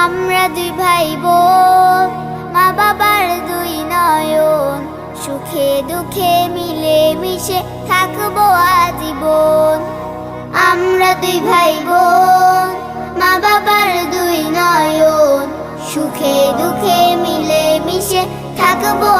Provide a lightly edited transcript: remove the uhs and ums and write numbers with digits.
আমরা দুই ভাই বোন, মা বাবার দুই নয়ন, সুখে দুঃখে মিলে মিশে থাকবো আজীবন। আমরা দুই ভাই বোন, মা বাবার দুই নয়ন, সুখে দুঃখে মিলে মিশে থাকবো